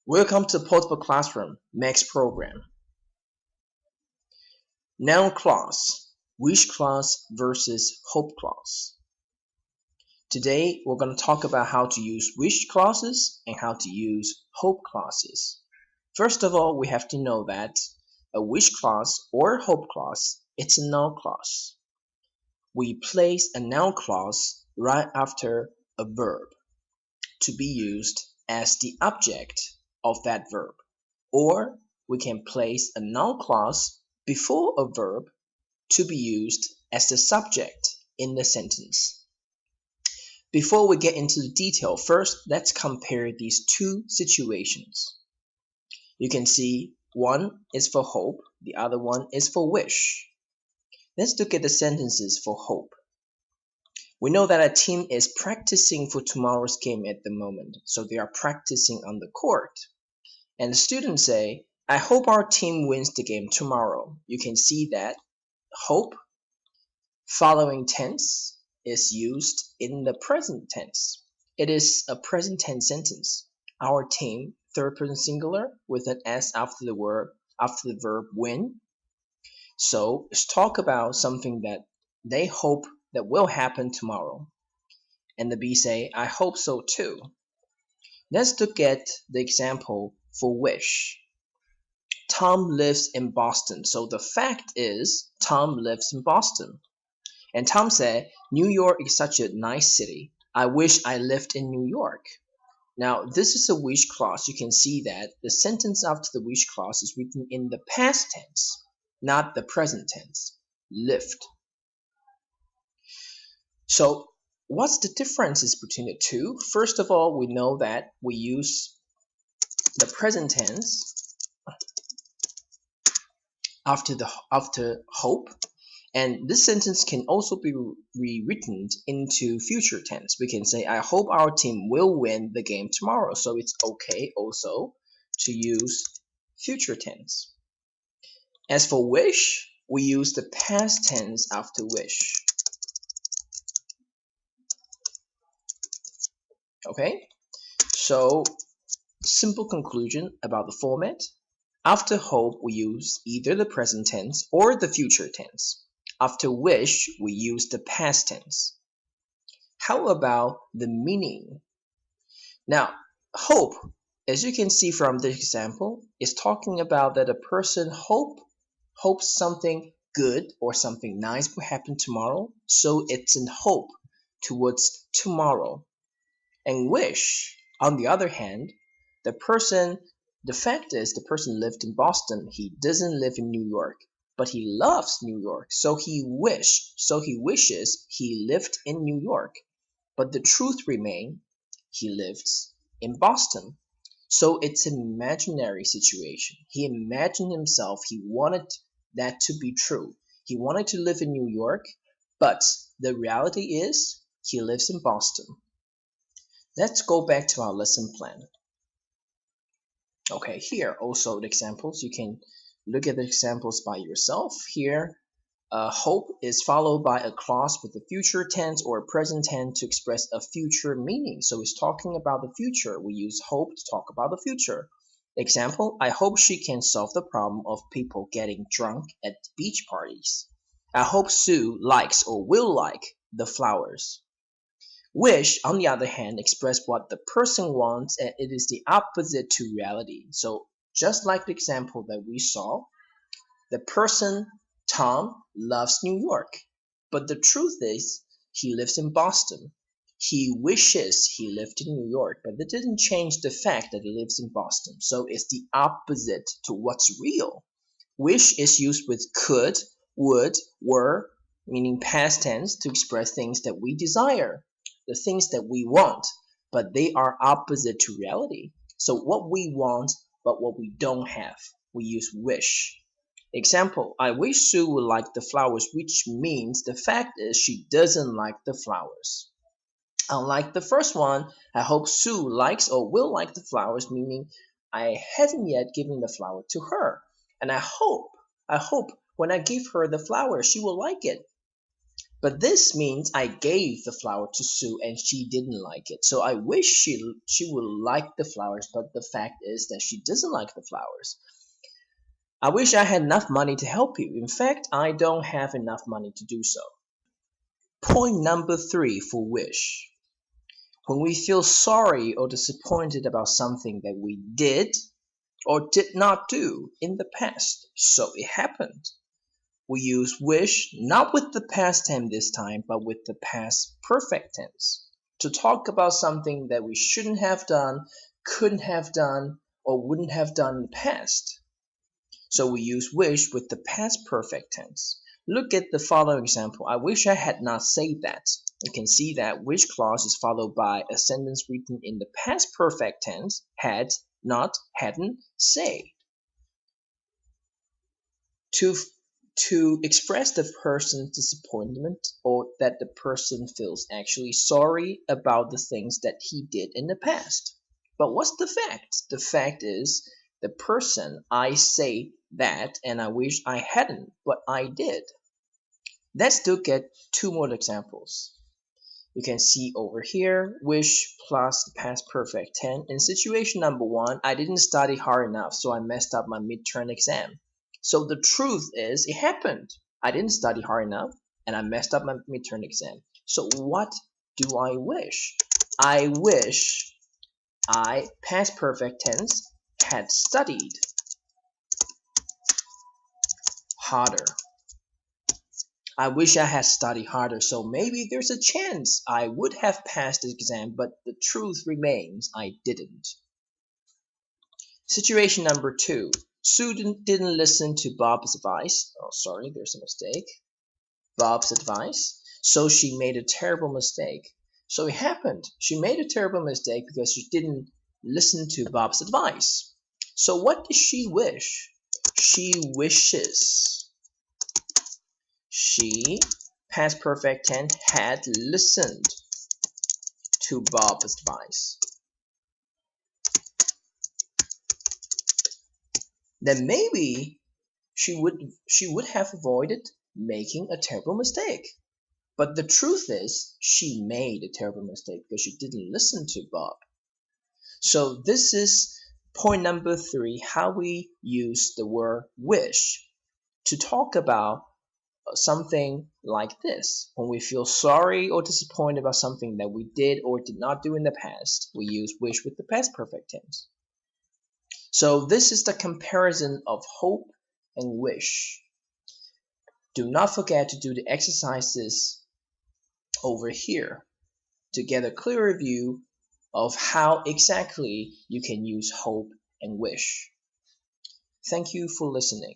Welcome to Portable Classroom Max program. Noun clause, wish clause versus hope clause. Today we're going to talk about how to use wish clauses and how to use hope clauses. First of all, we have to know that a wish clause or hope clause, it's a noun clause. We place a noun clause right after a verb to be used as the object of that verb. Or we can place a noun clause before a verb to be used as the subject in the sentence. Before we get into the detail, first let's compare these two situations. You can see one is for hope, the other one is for wish. Let's look at the sentences for hope. We know that a team is practicing for tomorrow's game at the moment, so they are practicing on the court. And the students say, I hope our team wins the game tomorrow. You can see that hope following tense is used in the present tense. It is a present tense sentence. Our team, third person singular with an S after the verb win. So let's talk about something that they hope that will happen tomorrow. And the B say, I hope so too. Let's look at the example for wish. Tom lives in Boston. So the fact is Tom lives in Boston. And Tom said, New York is such a nice city. I wish I lived in New York. Now, this is a wish clause. You can see that the sentence after the wish clause is written in the past tense, not the present tense. Lived. So, what's the differences between the two? First of all, we know that we use the present tense after hope, and this sentence can also be rewritten into future tense. We can say, I hope our team will win the game tomorrow. So it's okay also to use future tense. As for wish, we use the past tense after wish. Okay, so simple conclusion about the format. After hope, we use either the present tense or the future tense. After wish, we use the past tense. How about the meaning? Now, hope, as you can see from this example, is talking about that a person hopes something good or something nice will happen tomorrow, so it's in hope towards tomorrow. And wish, on the other hand, the fact is the person lived in Boston. He doesn't live in New York, but he loves New York, so he wishes he lived in New York. But the truth remains, he lives in Boston. So it's an imaginary situation. He imagined himself, he wanted that to be true. He wanted to live in New York, but the reality is he lives in Boston. Let's go back to our lesson plan. Okay, here also the examples. You can look at the examples by yourself. Here, hope is followed by a clause with a future tense or a present tense to express a future meaning. So it's talking about the future. We use hope to talk about the future. Example, I hope she can solve the problem of people getting drunk at beach parties. I hope Sue likes or will like the flowers. Wish, on the other hand, express what the person wants, and it is the opposite to reality. So just like the example that we saw, the person, Tom, loves New York, but the truth is he lives in Boston. He wishes he lived in New York, but that didn't change the fact that he lives in Boston. So it's the opposite to what's real. Wish is used with could, would, were, meaning past tense, to express things that we desire, the things that we want, but they are opposite to reality. So what we want, but what we don't have, we use wish. Example, I wish Sue would like the flowers, which means the fact is she doesn't like the flowers. Unlike the first one, I hope Sue likes or will like the flowers, meaning I haven't yet given the flower to her. And I hope when I give her the flower, she will like it. But this means I gave the flower to Sue and she didn't like it. So I wish she would like the flowers, but the fact is that she doesn't like the flowers. I wish I had enough money to help you. In fact, I don't have enough money to do so. Point number 3 for wish. When we feel sorry or disappointed about something that we did or did not do in the past, so it happened, we use wish not with the past tense this time, but with the past perfect tense to talk about something that we shouldn't have done, couldn't have done, or wouldn't have done in the past. So we use wish with the past perfect tense. Look at the following example. I wish I had not said that. You can see that wish clause is followed by a sentence written in the past perfect tense, had, not, hadn't, say. To express the person's disappointment or that the person feels actually sorry about the things that he did in the past. But what's the fact? The fact is the person, I say that and I wish I hadn't, but I did. Let's look at 2 more examples. You can see over here, wish plus the past perfect tense. In situation number 1, I didn't study hard enough, so I messed up my midterm exam. So the truth is, it happened. I didn't study hard enough, and I messed up my midterm exam. So what do I wish? I wish I, past perfect tense, had studied harder. I wish I had studied harder, so maybe there's a chance I would have passed the exam, but the truth remains I didn't. Situation number 2. Sue didn't listen to Bob's advice. Oh, sorry, there's a mistake. Bob's advice. So she made a terrible mistake. So it happened. She made a terrible mistake because she didn't listen to Bob's advice. So what does she wish? She wishes she, past perfect tense, had listened to Bob's advice. Then maybe she would have avoided making a terrible mistake. But the truth is, she made a terrible mistake because she didn't listen to Bob. So this is point number 3, how we use the word wish to talk about something like this. When we feel sorry or disappointed about something that we did or did not do in the past, we use wish with the past perfect tense. So this is the comparison of hope and wish. Do not forget to do the exercises over here to get a clearer view of how exactly you can use hope and wish. Thank you for listening.